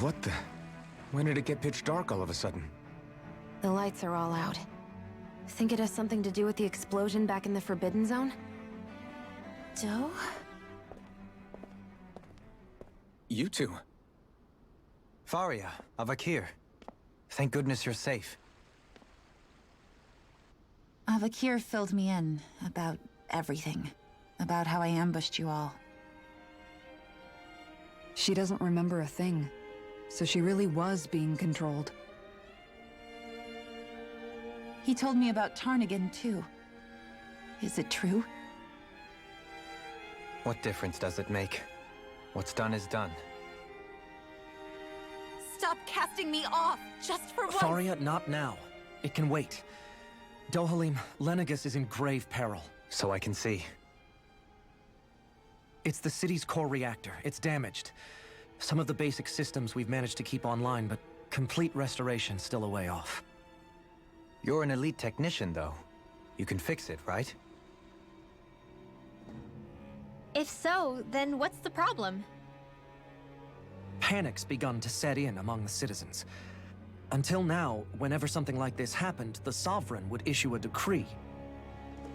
What the? When did it get pitch dark all of a sudden? The lights are all out. Think it has something to do with the explosion back in the Forbidden Zone? Doe? You two. Faria, Avakir. Thank goodness you're safe. Avakir filled me in about everything. About how I ambushed you all. She doesn't remember a thing, so she really was being controlled. He told me about Tarnigan, too. Is it true? What difference does it make? What's done is done. Stop casting me off, just for once! Faria, not now. It can wait. Dohalim, Lenegis is in grave peril. So I can see. It's the city's core reactor. It's damaged. Some of the basic systems we've managed to keep online, but complete restoration's still a way off. You're an elite technician, though. You can fix it, right? If so, then what's the problem? Panic's begun to set in among the citizens. Until now, whenever something like this happened, the Sovereign would issue a decree.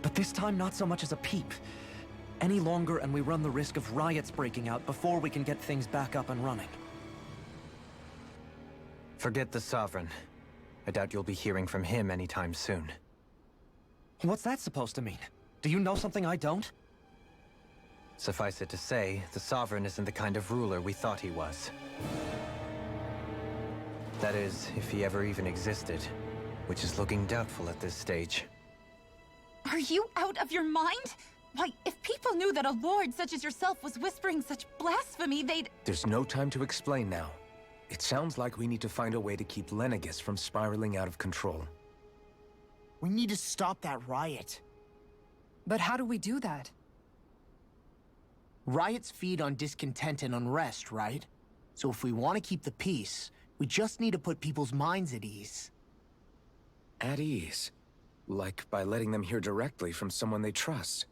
But this time, not so much as a peep. Any longer, and we run the risk of riots breaking out before we can get things back up and running. Forget the Sovereign. I doubt you'll be hearing from him anytime soon. What's that supposed to mean? Do you know something I don't? Suffice it to say, the Sovereign isn't the kind of ruler we thought he was. That is, if he ever even existed, which is looking doubtful at this stage. Are you out of your mind? Why, if people knew that a lord such as yourself was whispering such blasphemy, they'd... There's no time to explain now. It sounds like we need to find a way to keep Lenegis from spiraling out of control. We need to stop that riot. But how do we do that? Riots feed on discontent and unrest, right? So if we want to keep the peace, we just need to put people's minds at ease. At ease? Like by letting them hear directly from someone they trust.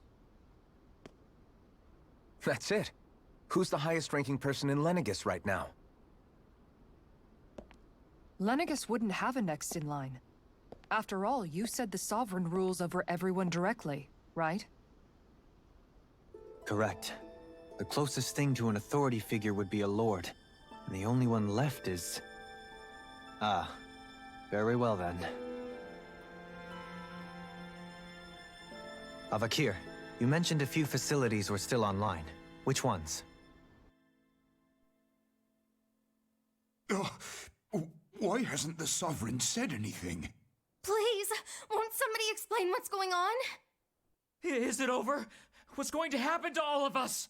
That's it. Who's the highest-ranking person in Lenegis right now? Lenegis wouldn't have a next in line. After all, you said the Sovereign rules over everyone directly, right? Correct. The closest thing to an authority figure would be a lord. And the only one left is... Ah. Very well then. Avakir, you mentioned a few facilities were still online. Which ones? Why hasn't the Sovereign said anything? Please, won't somebody explain what's going on? Is it over? What's going to happen to all of us?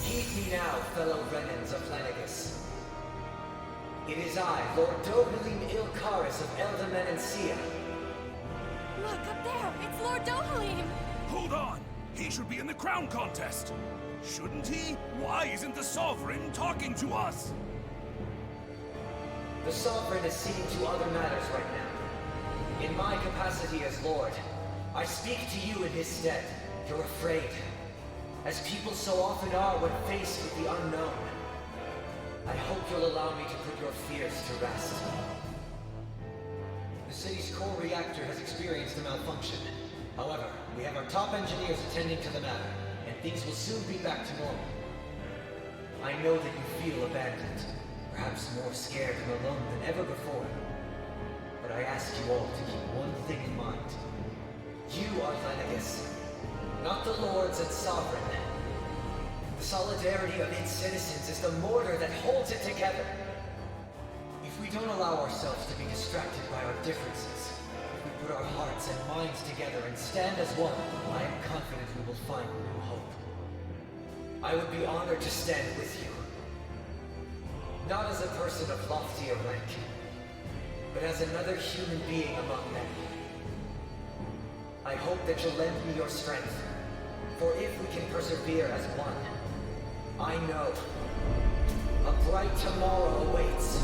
Heed me now, fellow Renans of Lenegis. It is I, Lord Dohalim Ilkaris of Eldaman and Sia. Look, up there! It's Lord Dohalim! Hold on! He should be in the crown contest! Shouldn't he? Why isn't the Sovereign talking to us? The Sovereign is seeing to other matters right now. In my capacity as Lord, I speak to you in his stead. You're afraid, as people so often are when faced with the unknown. I hope you'll allow me to put your fears to rest. The city's core reactor has experienced a malfunction. However, we have our top engineers attending to the matter, and things will soon be back to normal. I know that you feel abandoned, perhaps more scared and alone than ever before. But I ask you all to keep one thing in mind. You are Lenegis, not the lords and sovereign. The solidarity of its citizens is the mortar that holds it together. If we don't allow ourselves to be distracted by our differences, if we put our hearts and minds together and stand as one, I am confident we will find new hope. I would be honored to stand with you. Not as a person of loftier rank, but as another human being among many. I hope that you'll lend me your strength, for if we can persevere as one, I know a bright tomorrow awaits.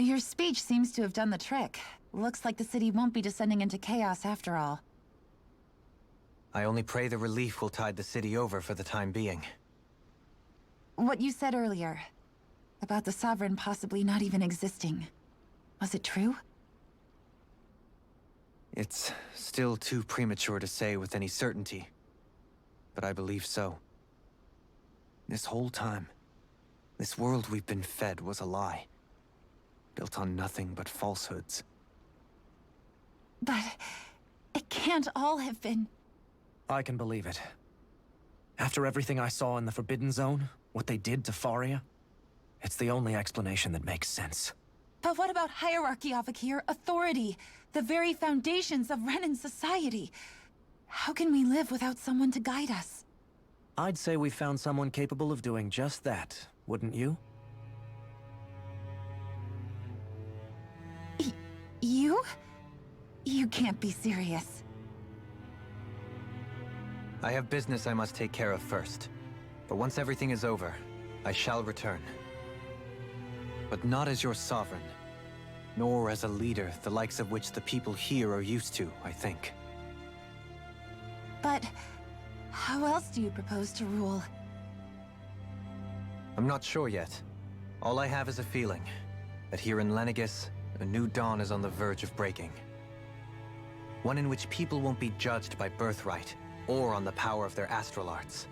You're Your speech seems to have done the trick. Looks like the city won't be descending into chaos after all. I only pray the relief will tide the city over for the time being. What you said earlier, about the Sovereign possibly not even existing, was it true? It's still too premature to say with any certainty, but I believe so. This whole time, this world we've been fed was a lie, built on nothing but falsehoods. But it can't all have been... I can believe it. After everything I saw in the Forbidden Zone, what they did to Faria, it's the only explanation that makes sense. But what about hierarchy, Avakir? Authority? The very foundations of Renan society? How can we live without someone to guide us? I'd say we found someone capable of doing just that, wouldn't you? You? You can't be serious. I have business I must take care of first. But once everything is over, I shall return. But not as your sovereign, nor as a leader the likes of which the people here are used to, I think. But how else do you propose to rule? I'm not sure yet. All I have is a feeling that here in Lenegis, a new dawn is on the verge of breaking. One in which people won't be judged by birthright or on the power of their astral arts,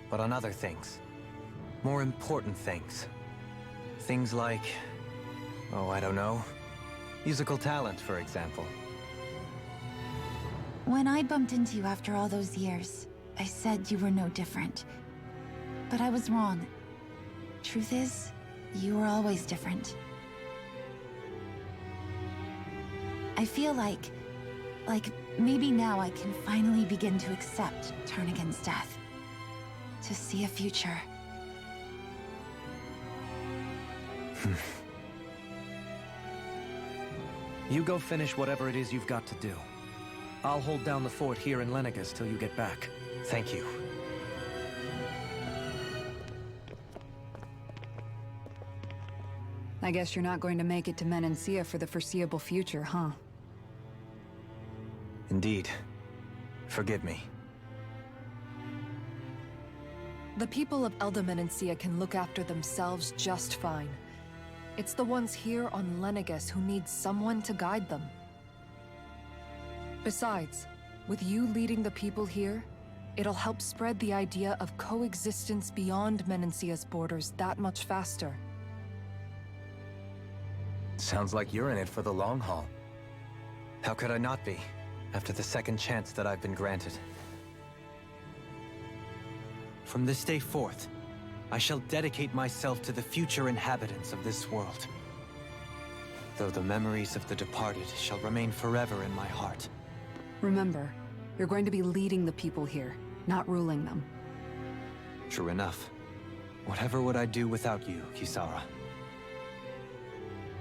but on other things. More important things. Things like, oh, I don't know, musical talent, for example. When I bumped into you after all those years, I said you were no different. But I was wrong. Truth is, you were always different. I feel like maybe now I can finally begin to accept Turnagain's death. To see a future. You go finish whatever it is you've got to do. I'll hold down the fort here in Lenegis till you get back. Thank you. I guess you're not going to make it to Menancia for the foreseeable future, huh? Indeed. Forgive me. The people of Elda Menancia can look after themselves just fine. It's the ones here on Lenegis who need someone to guide them. Besides, with you leading the people here, it'll help spread the idea of coexistence beyond Menancia's borders that much faster. Sounds like you're in it for the long haul. How could I not be, after the second chance that I've been granted? From this day forth, I shall dedicate myself to the future inhabitants of this world. Though the memories of the departed shall remain forever in my heart. Remember, you're going to be leading the people here, not ruling them. True enough. Whatever would I do without you, Kisara?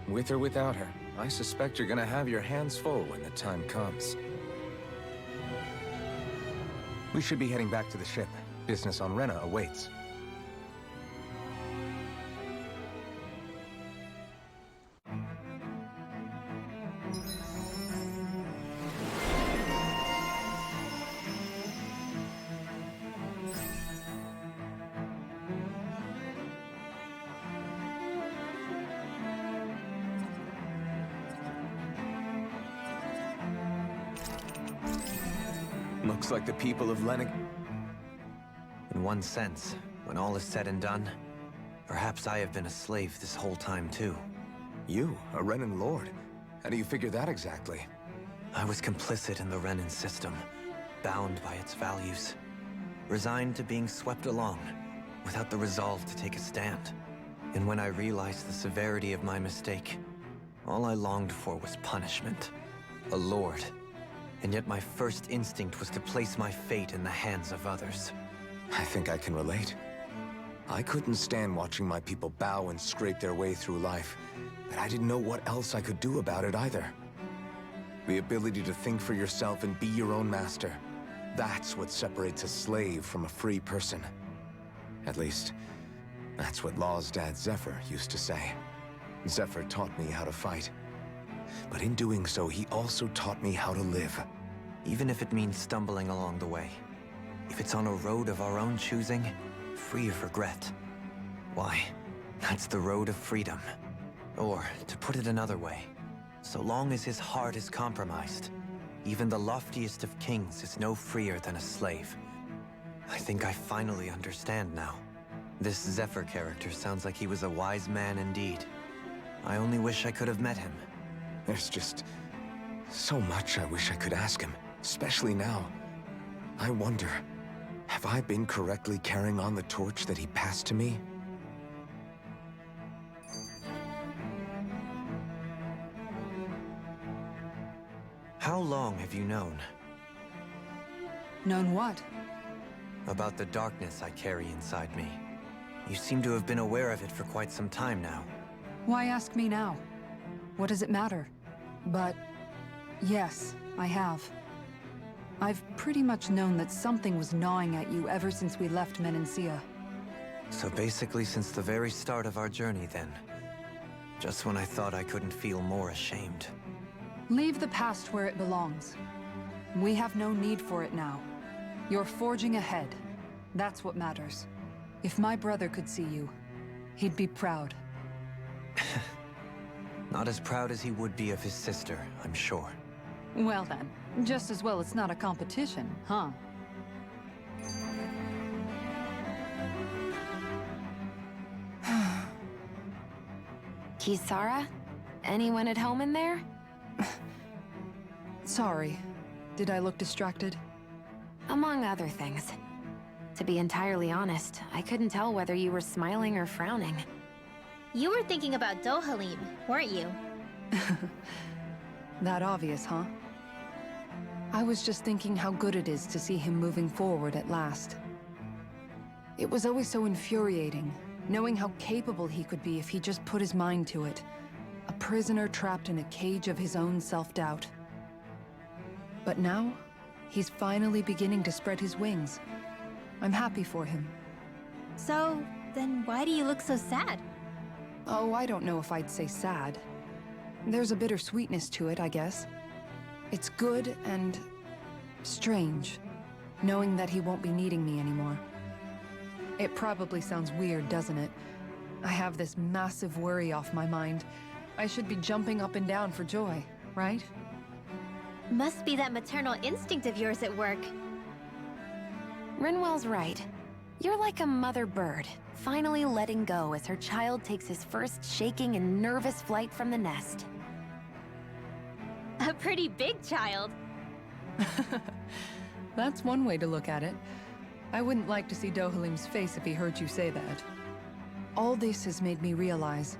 With or without her, I suspect you're gonna have your hands full when the time comes. We should be heading back to the ship. Business on Rena awaits. Looks like the people of Lenig... In one sense, when all is said and done, perhaps I have been a slave this whole time too. You, a Renan lord? How do you figure that exactly? I was complicit in the Renan system, bound by its values, resigned to being swept along, without the resolve to take a stand. And when I realized the severity of my mistake, all I longed for was punishment. A lord. And yet my first instinct was to place my fate in the hands of others. I think I can relate. I couldn't stand watching my people bow and scrape their way through life, but I didn't know what else I could do about it either. The ability to think for yourself and be your own master, that's what separates a slave from a free person. At least, that's what Law's dad Zephyr used to say. Zephyr taught me how to fight. But in doing so, he also taught me how to live. Even if it means stumbling along the way. If it's on a road of our own choosing, free of regret. Why, that's the road of freedom. Or, to put it another way, so long as his heart is compromised, even the loftiest of kings is no freer than a slave. I think I finally understand now. This Zephyr character sounds like he was a wise man indeed. I only wish I could have met him. There's just so much I wish I could ask him, especially now. I wonder, have I been correctly carrying on the torch that he passed to me? How long have you known? Known what? About the darkness I carry inside me. You seem to have been aware of it for quite some time now. Why ask me now? What does it matter? But yes, I have. I've pretty much known that something was gnawing at you ever since we left Menancia. So basically since the very start of our journey then. Just when I thought I couldn't feel more ashamed. Leave the past where it belongs. We have no need for it now. You're forging ahead. That's what matters. If my brother could see you, he'd be proud. Not as proud as he would be of his sister, I'm sure. Well then, just as well it's not a competition, huh? Kisara? Anyone at home in there? Sorry. Did I look distracted? Among other things. To be entirely honest, I couldn't tell whether you were smiling or frowning. You were thinking about Dohalim, weren't you? That obvious, huh? I was just thinking how good it is to see him moving forward at last. It was always so infuriating, knowing how capable he could be if he just put his mind to it. A prisoner trapped in a cage of his own self-doubt. But now, he's finally beginning to spread his wings. I'm happy for him. So, then why do you look so sad? Oh, I don't know if I'd say sad. There's a bittersweetness to it, I guess. It's good and strange, knowing that he won't be needing me anymore. It probably sounds weird, doesn't it? I have this massive worry off my mind. I should be jumping up and down for joy, right? Must be that maternal instinct of yours at work. Rinwell's right. You're like a mother bird, finally letting go as her child takes his first shaking and nervous flight from the nest. A pretty big child. That's one way to look at it. I wouldn't like to see Dohalim's face if he heard you say that. All this has made me realize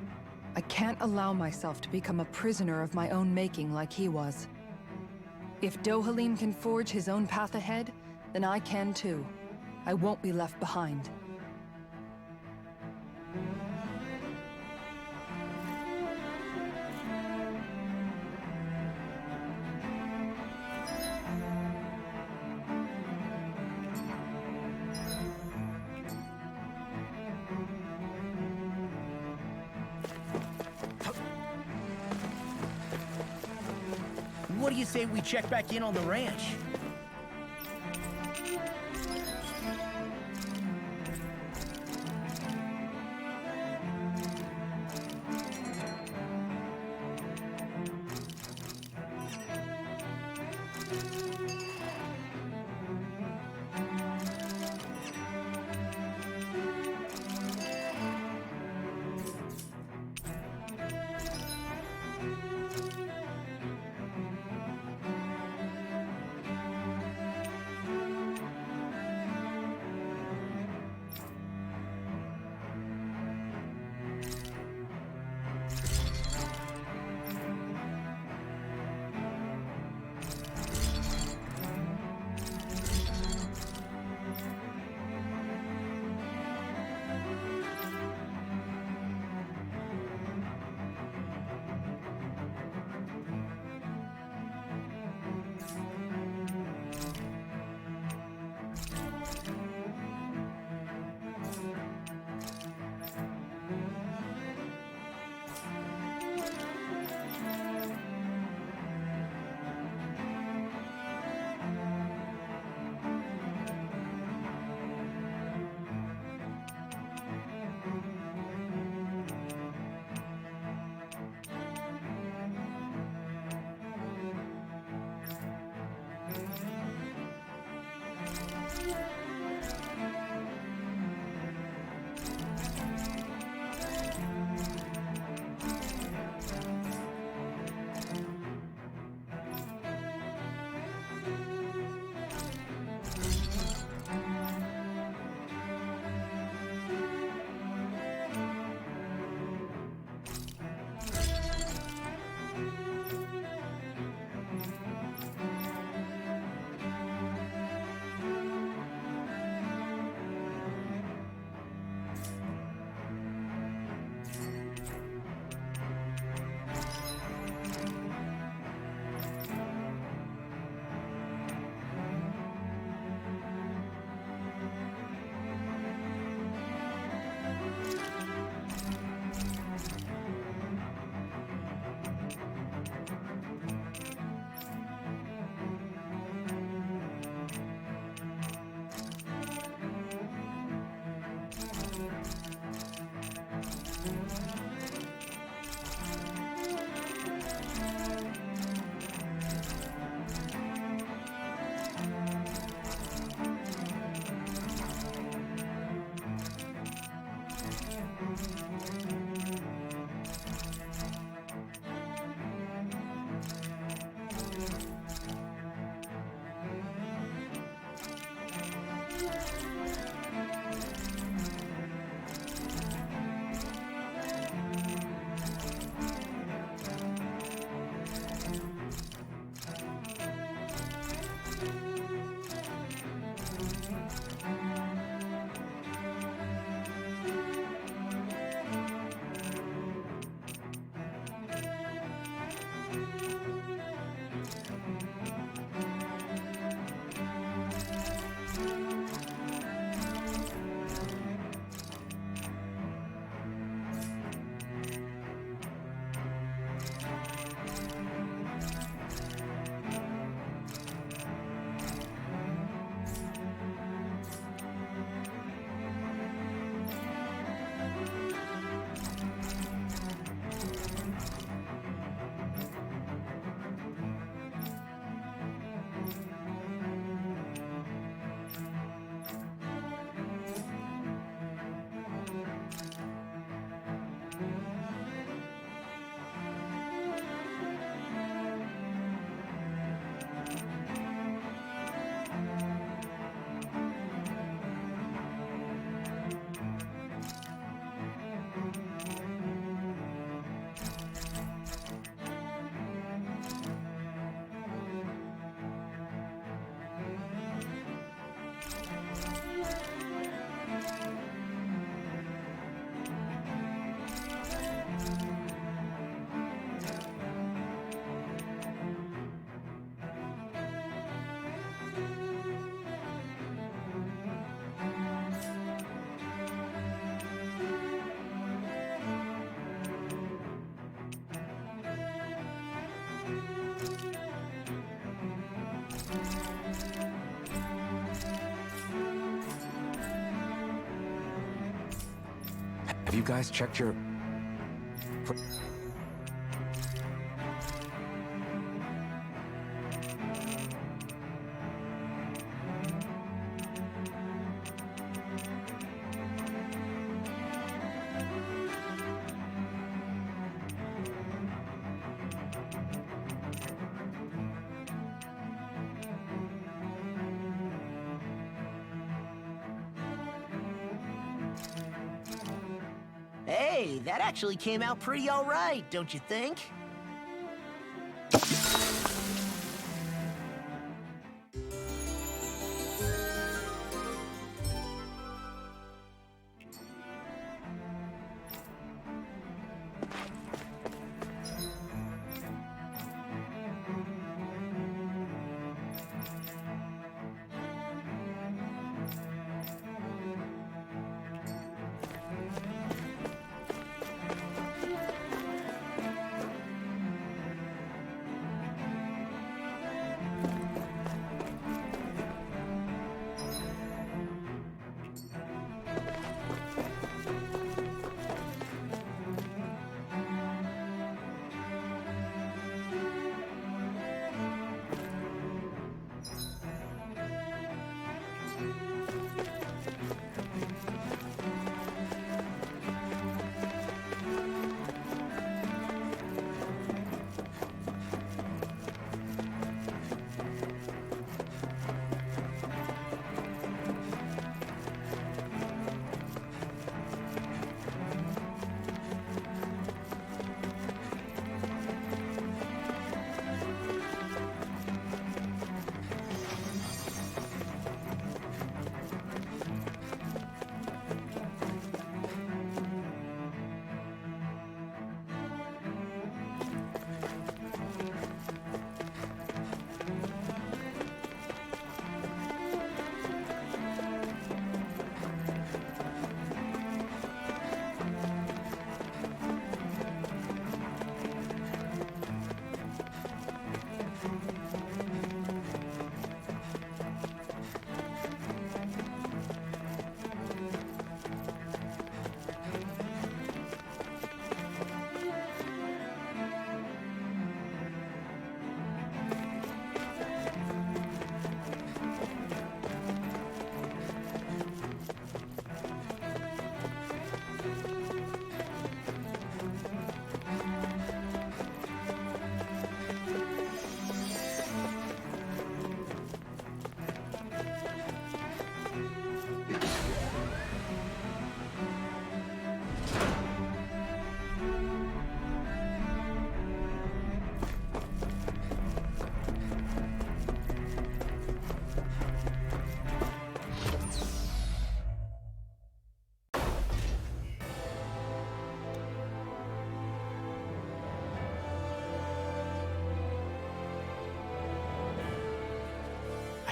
I can't allow myself to become a prisoner of my own making like he was. If Dohalim can forge his own path ahead, then I can too. I won't be left behind. What do you say we check back in on the ranch? Have you guys checked your... Hey, that actually came out pretty all right, don't you think?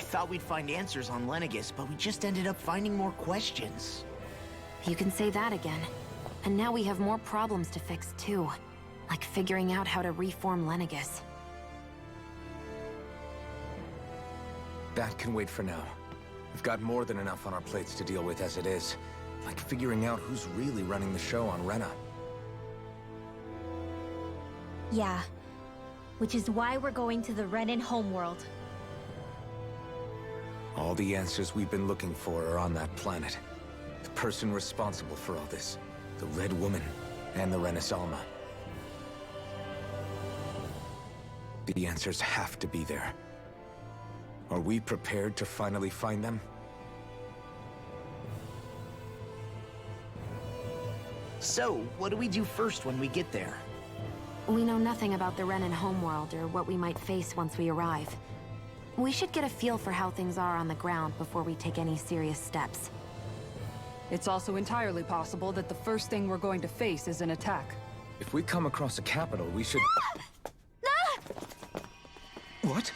thought we'd find answers on Lenegis, but we just ended up finding more questions. You can say that again. And now we have more problems to fix too. Like figuring out how to reform Lenegis. That can wait for now. We've got more than enough on our plates to deal with as it is. Like figuring out who's really running the show on Rena. Yeah. Which is why we're going to the Renan homeworld. All the answers we've been looking for are on that planet. The person responsible for all this. The Red Woman and the Renaissance. The answers have to be there. Are we prepared to finally find them? So, what do we do first when we get there? We know nothing about the Renan homeworld or what we might face once we arrive. We should get a feel for how things are on the ground before we take any serious steps. It's also entirely possible that the first thing we're going to face is an attack. If we come across a capital, we should... What?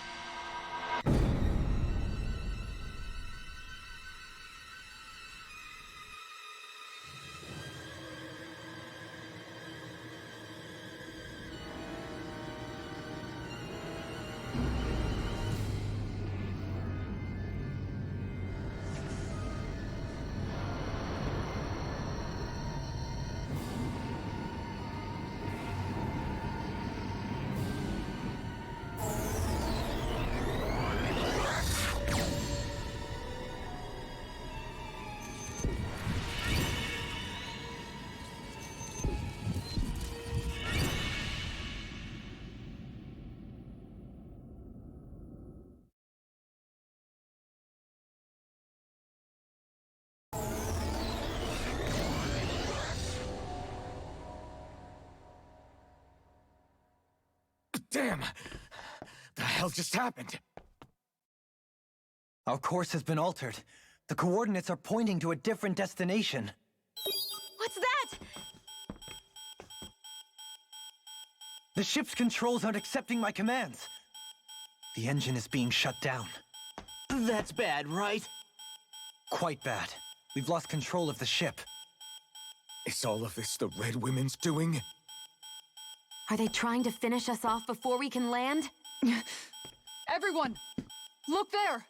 Damn! The hell just happened? Our course has been altered. The coordinates are pointing to a different destination. What's that? The ship's controls aren't accepting my commands. The engine is being shut down. That's bad, right? Quite bad. We've lost control of the ship. Is all of this the Red Women's doing? Are they trying to finish us off before we can land? Everyone! Look there!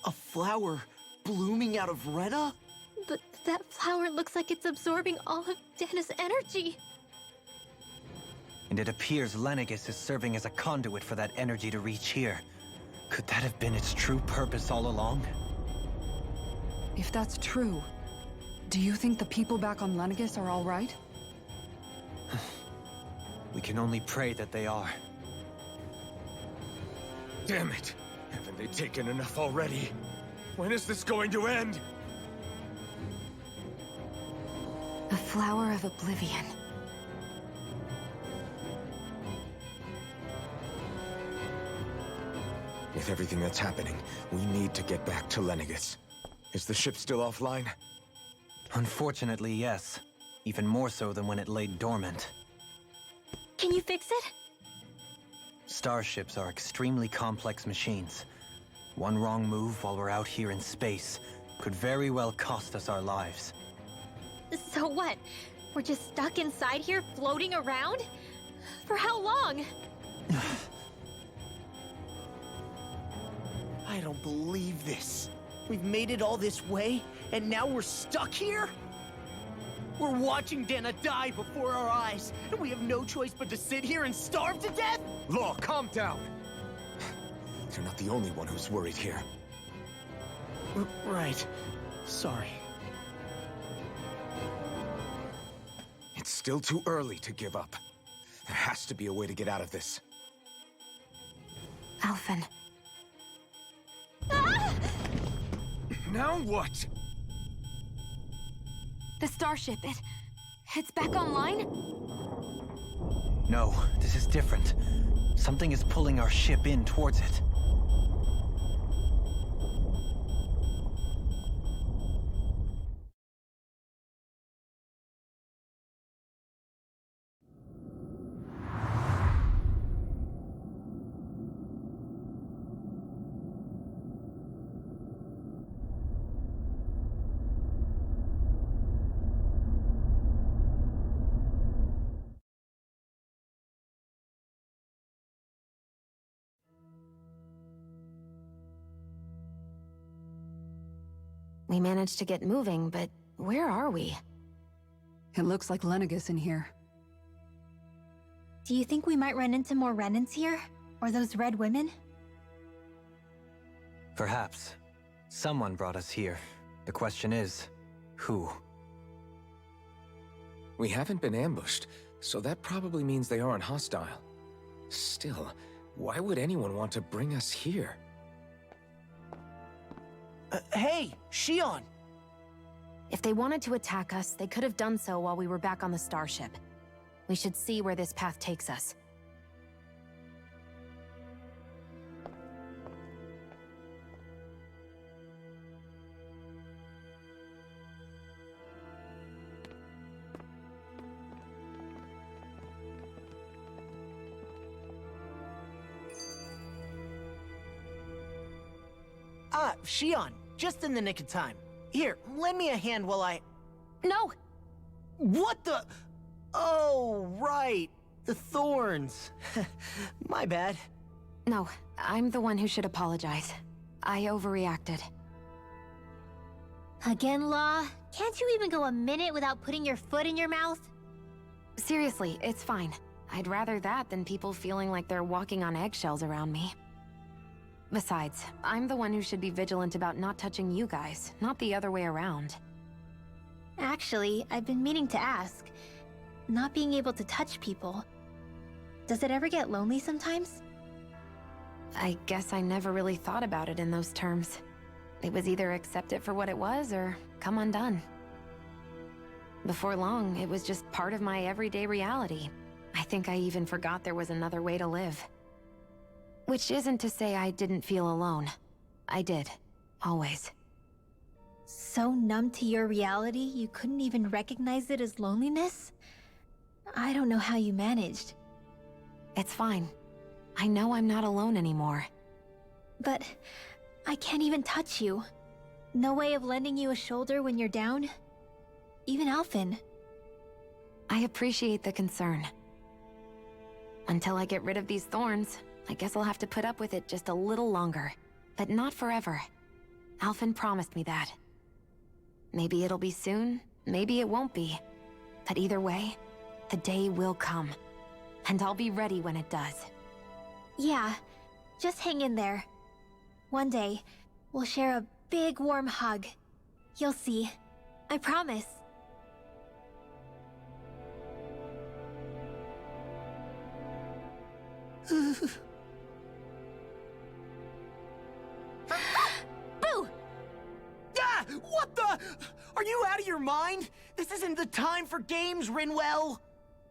A flower blooming out of Rena? But that flower looks like it's absorbing all of Dana's energy. And it appears Lenegis is serving as a conduit for that energy to reach here. Could that have been its true purpose all along? If that's true, do you think the people back on Lenegis are all right? We can only pray that they are. Damn it! Haven't they taken enough already? When is this going to end? Flower of Oblivion. With everything that's happening, we need to get back to Lenegis. Is the ship still offline? Unfortunately, yes. Even more so than when it lay dormant. Can you fix it? Starships are extremely complex machines. One wrong move while we're out here in space could very well cost us our lives. So what? We're just stuck inside here, floating around? For how long? I don't believe this. We've made it all this way, and now we're stuck here? We're watching Dana die before our eyes, and we have no choice but to sit here and starve to death? Law, calm down! You're not the only one who's worried here. Right. Sorry. It's still too early to give up. There has to be a way to get out of this. Alphen. Now what? The starship, it's back online? No, this is different. Something is pulling our ship in towards it. We managed to get moving, but where are we? It looks like Lenegis in here. Do you think we might run into more Renans here? Or those red women? Perhaps. Someone brought us here. The question is, who? We haven't been ambushed, so that probably means they aren't hostile. Still, why would anyone want to bring us here? Hey, Shion! If they wanted to attack us, they could have done so while we were back on the starship. We should see where this path takes us. Shion, just in the nick of time. Here, lend me a hand while I... No! What the... Oh, right. The thorns. My bad. No, I'm the one who should apologize. I overreacted. Again, Law? Can't you even go a minute without putting your foot in your mouth? Seriously, it's fine. I'd rather that than people feeling like they're walking on eggshells around me. Besides, I'm the one who should be vigilant about not touching you guys, not the other way around. Actually, I've been meaning to ask. Not being able to touch people. Does it ever get lonely sometimes? I guess I never really thought about it in those terms. It was either accept it for what it was or come undone. Before long, it was just part of my everyday reality. I think I even forgot there was another way to live. Which isn't to say I didn't feel alone. I did. Always. So numb to your reality, you couldn't even recognize it as loneliness? I don't know how you managed. It's fine. I know I'm not alone anymore. But I can't even touch you. No way of lending you a shoulder when you're down? Even Alphen. I appreciate the concern. Until I get rid of these thorns, I guess I'll have to put up with it just a little longer. But not forever. Alphen promised me that. Maybe it'll be soon, maybe it won't be. But either way, the day will come. And I'll be ready when it does. Yeah, just hang in there. One day, we'll share a big warm hug. You'll see. I promise. Boo! Ah! What the? Are you out of your mind? This isn't the time for games, Rinwell!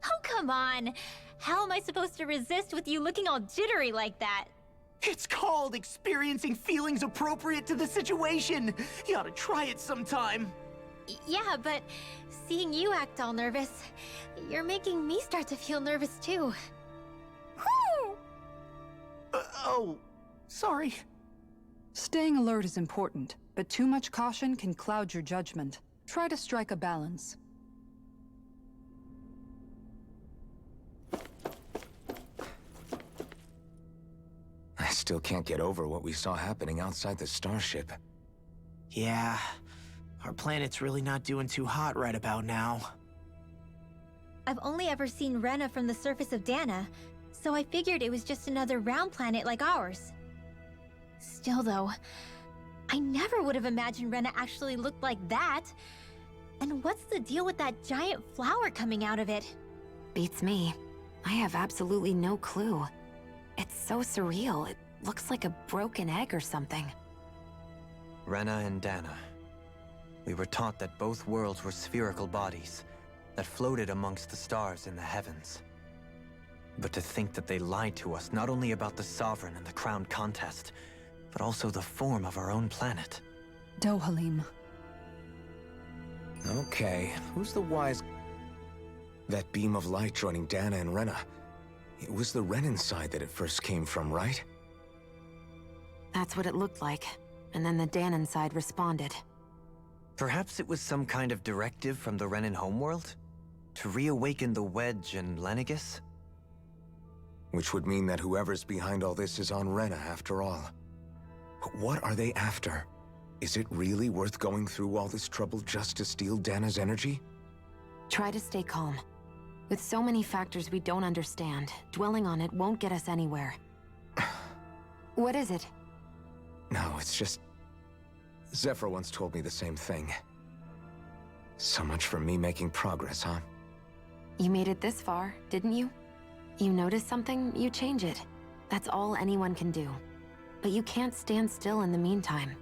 Oh, come on. How am I supposed to resist with you looking all jittery like that? It's called experiencing feelings appropriate to the situation. You ought to try it sometime. Yeah, but seeing you act all nervous, you're making me start to feel nervous too. Oh, sorry. Staying alert is important, but too much caution can cloud your judgment. Try to strike a balance. I still can't get over what we saw happening outside the starship. Yeah, our planet's really not doing too hot right about now. I've only ever seen Rena from the surface of Dana, so I figured it was just another round planet like ours. Still though, I never would have imagined Rena actually looked like that. And what's the deal with that giant flower coming out of it? Beats me. I have absolutely no clue. It's so surreal. It looks like a broken egg or something. Rena and Dana. We were taught that both worlds were spherical bodies that floated amongst the stars in the heavens. But to think that they lied to us not only about the Sovereign and the Crown contest, but also the form of our own planet. Dohalim. Okay, who's the wise... That beam of light joining Dana and Rena. It was the Renan side that it first came from, right? That's what it looked like. And then the Danon side responded. Perhaps it was some kind of directive from the Renan homeworld? To reawaken the Wedge and Lenegis? Which would mean that whoever's behind all this is on Rena after all. But what are they after? Is it really worth going through all this trouble just to steal Dana's energy? Try to stay calm. With so many factors we don't understand, dwelling on it won't get us anywhere. What is it? No, it's just... Zephyr once told me the same thing. So much for me making progress, huh? You made it this far, didn't you? You notice something, you change it. That's all anyone can do. But you can't stand still in the meantime.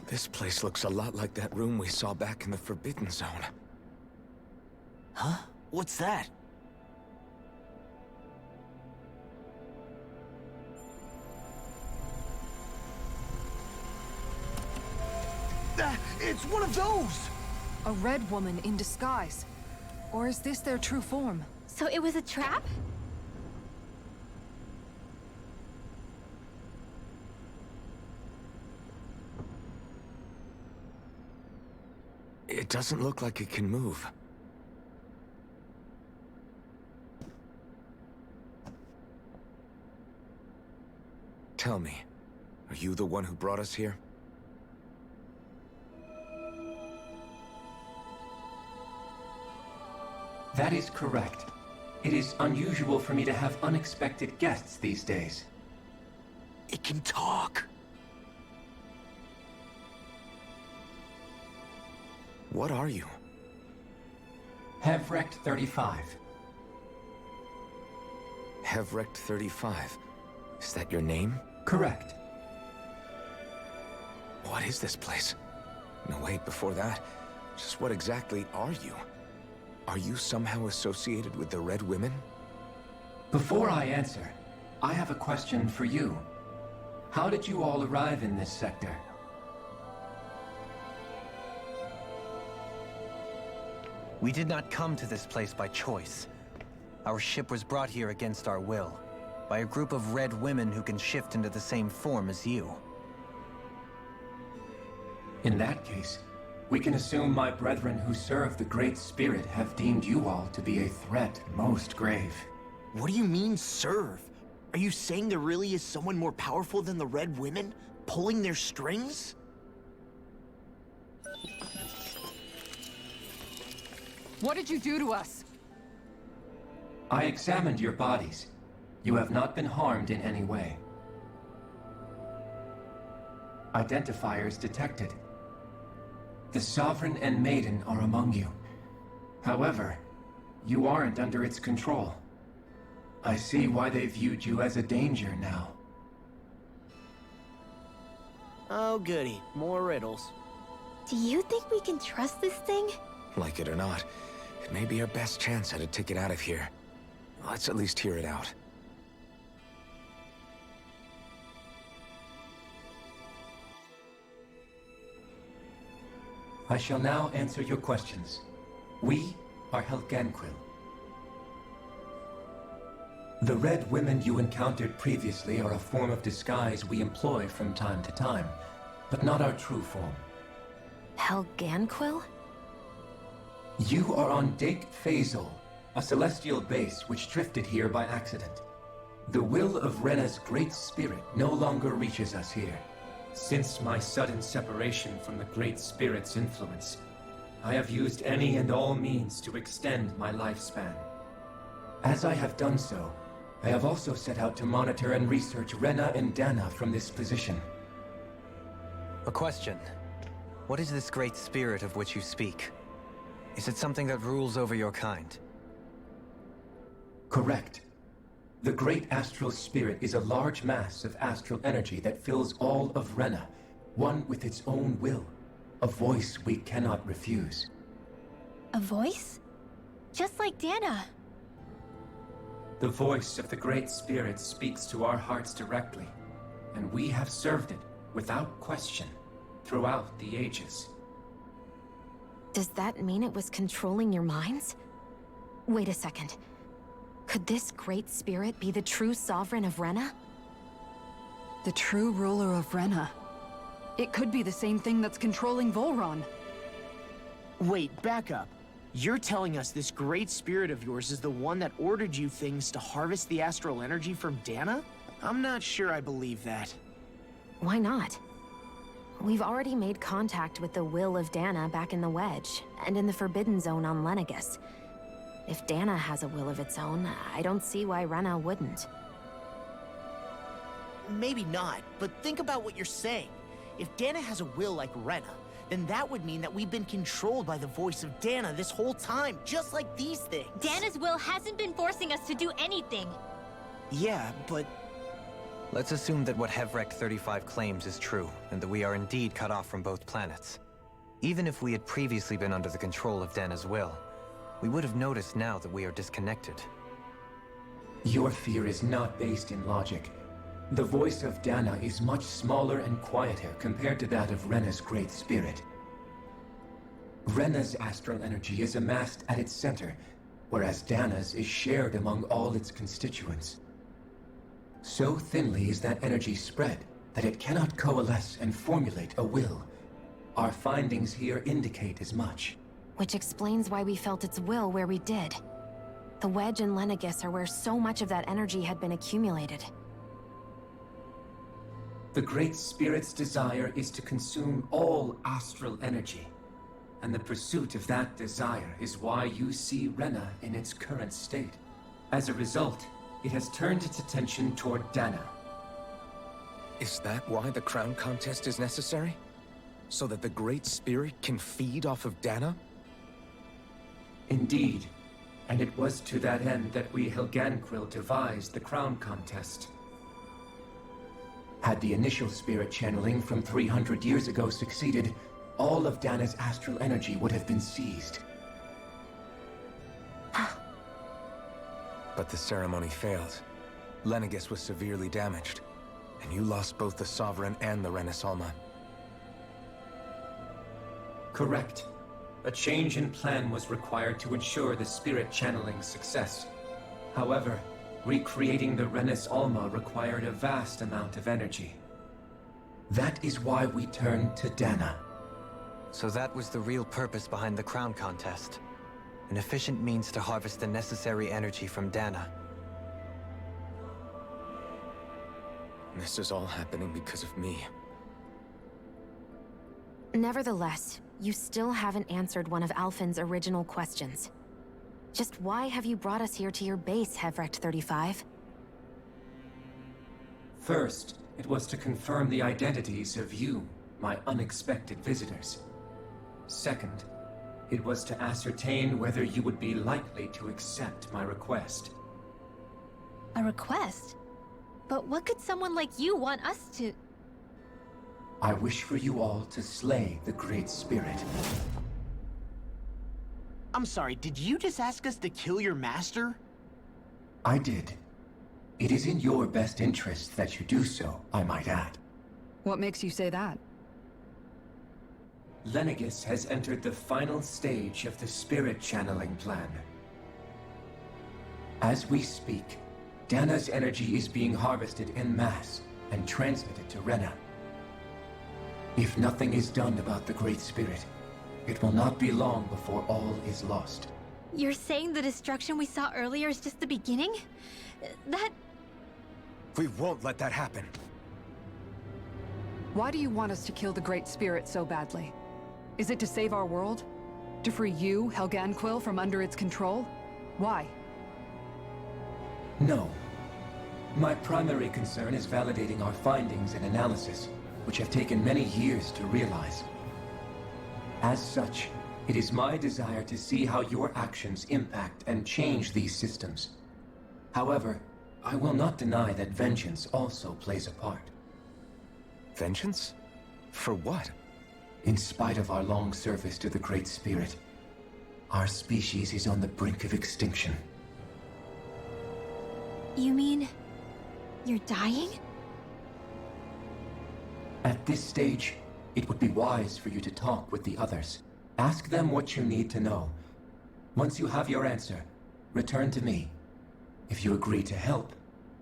This place looks a lot like that room we saw back in the Forbidden Zone. Huh? What's that? It's one of those! A red woman in disguise. Or is this their true form? So it was a trap? It doesn't look like it can move. Tell me, are you the one who brought us here? That is correct. It is unusual for me to have unexpected guests these days. It can talk. What are you? Hevrect 35. Hevrect 35. Is that your name? Correct. What is this place? No, wait, before that, just what exactly are you? Are you somehow associated with the Red Women? Before I answer, I have a question for you. How did you all arrive in this sector? We did not come to this place by choice. Our ship was brought here against our will, by a group of red women who can shift into the same form as you. In that case, we can assume my brethren who serve the Great Spirit have deemed you all to be a threat most grave. What do you mean, serve? Are you saying there really is someone more powerful than the Red Women, pulling their strings? What did you do to us? I examined your bodies. You have not been harmed in any way. Identifiers detected. The Sovereign and Maiden are among you. However, you aren't under its control. I see why they viewed you as a danger now. Oh goody, more riddles. Do you think we can trust this thing? Like it or not, it may be our best chance at a ticket out of here. Let's at least hear it out. I shall now answer your questions. We are Helganquil. The red women you encountered previously are a form of disguise we employ from time to time, but not our true form. Helganquil? You are on Dake Phasol, a celestial base which drifted here by accident. The will of Rena's great spirit no longer reaches us here. Since my sudden separation from the Great Spirit's influence, I have used any and all means to extend my lifespan. As I have done so, I have also set out to monitor and research Rena and Dana from this position. A question. What is this great spirit of which you speak? Is it something that rules over your kind? Correct. The Great Astral Spirit is a large mass of astral energy that fills all of Rena, one with its own will, a voice we cannot refuse. A voice? Just like Dana. The voice of the Great Spirit speaks to our hearts directly, and we have served it without question throughout the ages. Does that mean it was controlling your minds? Wait a second. Could this great spirit be the true sovereign of Rena? The true ruler of Rena. It could be the same thing that's controlling Volron. Wait, back up. You're telling us this great spirit of yours is the one that ordered you things to harvest the astral energy from Dana? I'm not sure I believe that. Why not? We've already made contact with the will of Dana back in the Wedge, and in the Forbidden Zone on Lenegis. If Dana has a will of its own, I don't see why Rena wouldn't. Maybe not, but think about what you're saying. If Dana has a will like Rena, then that would mean that we've been controlled by the voice of Dana this whole time, just like these things. Dana's will hasn't been forcing us to do anything. Yeah, but... Let's assume that what Hevrek 35 claims is true, and that we are indeed cut off from both planets. Even if we had previously been under the control of Dana's will, we would have noticed now that we are disconnected. Your fear is not based in logic. The voice of Dana is much smaller and quieter compared to that of Rena's great spirit. Rena's astral energy is amassed at its center, whereas Dana's is shared among all its constituents. So thinly is that energy spread that it cannot coalesce and formulate a will. Our findings here indicate as much. Which explains why we felt its will where we did. The Wedge and Lenegis are where so much of that energy had been accumulated. The Great Spirit's desire is to consume all astral energy. And the pursuit of that desire is why you see Rena in its current state. As a result, it has turned its attention toward Dana. Is that why the crown contest is necessary? So that the Great Spirit can feed off of Dana? Indeed. And it was to that end that we Helganquil devised the crown contest. Had the initial spirit channeling from 300 years ago succeeded, all of Dana's astral energy would have been seized. But the ceremony failed. Lenegis was severely damaged, and you lost both the Sovereign and the Renasalma. Correct. A change in plan was required to ensure the spirit channeling's success. However, recreating the Renis Alma required a vast amount of energy. That is why we turned to Dana. So that was the real purpose behind the crown contest. An efficient means to harvest the necessary energy from Dana. This is all happening because of me. Nevertheless, you still haven't answered one of Alphen's original questions. Just why have you brought us here to your base, Hevrecht 35? First, it was to confirm the identities of you, my unexpected visitors. Second, it was to ascertain whether you would be likely to accept my request. A request? But what could someone like you want us to... I wish for you all to slay the Great Spirit. I'm sorry, did you just ask us to kill your master? I did. It is in your best interest that you do so, I might add. What makes you say that? Lenegis has entered the final stage of the spirit channeling plan. As we speak, Dana's energy is being harvested en masse and transmitted to Rena. If nothing is done about the Great Spirit, it will not be long before all is lost. You're saying the destruction we saw earlier is just the beginning? That... We won't let that happen. Why do you want us to kill the Great Spirit so badly? Is it to save our world? To free you, Helganquil, from under its control? Why? No. My primary concern is validating our findings and analysis, which have taken many years to realize. As such, it is my desire to see how your actions impact and change these systems. However, I will not deny that vengeance also plays a part. Vengeance? For what? In spite of our long service to the Great Spirit, our species is on the brink of extinction. You mean... you're dying? At this stage, it would be wise for you to talk with the others. Ask them what you need to know. Once you have your answer, return to me. If you agree to help,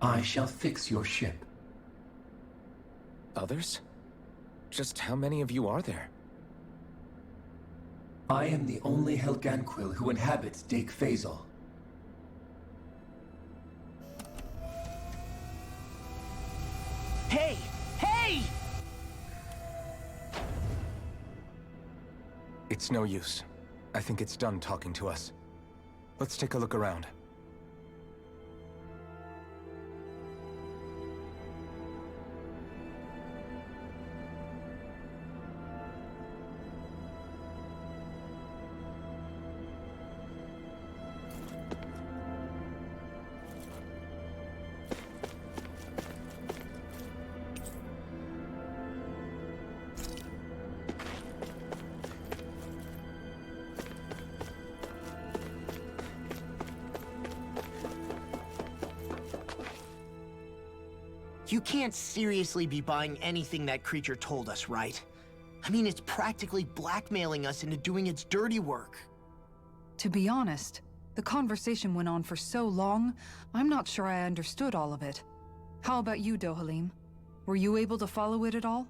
I shall fix your ship. Others? Just how many of you are there? I am the only Helganquil who inhabits Dake Faisal. Hey! Hey! It's no use. I think it's done talking to us. Let's take a look around. You can't seriously be buying anything that creature told us, right? I mean, it's practically blackmailing us into doing its dirty work. To be honest, the conversation went on for so long, I'm not sure I understood all of it. How about you, Dohalim? Were you able to follow it at all?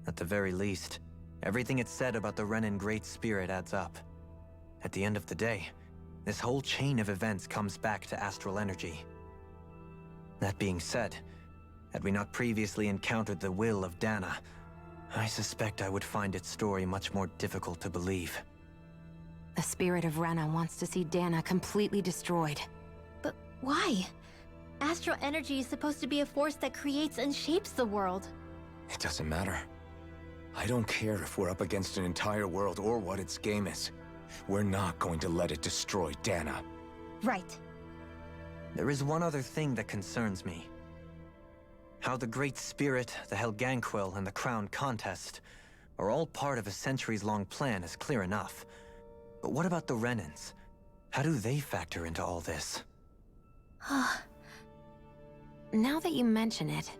At the very least, everything it said about the Renin Great Spirit adds up. At the end of the day, this whole chain of events comes back to astral energy. That being said, had we not previously encountered the will of Dana, I suspect I would find its story much more difficult to believe. The spirit of Rena wants to see Dana completely destroyed. But why? Astral energy is supposed to be a force that creates and shapes the world. It doesn't matter. I don't care if we're up against an entire world or what its game is. We're not going to let it destroy Dana. Right. There is one other thing that concerns me. How the Great Spirit, the Helganquil, and the Crown Contest are all part of a centuries-long plan is clear enough. But what about the Renins? How do they factor into all this? Now that you mention it,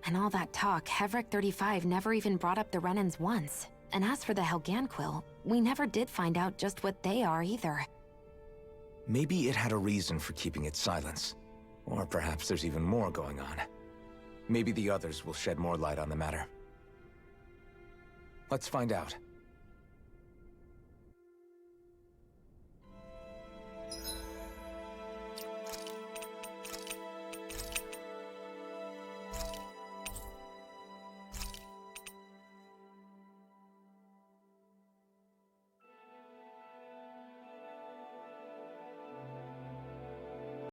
and all that talk, Hevrecht 35 never even brought up the Renins once. And as for the Helganquil, we never did find out just what they are either. Maybe it had a reason for keeping its silence. Or perhaps there's even more going on. Maybe the others will shed more light on the matter. Let's find out.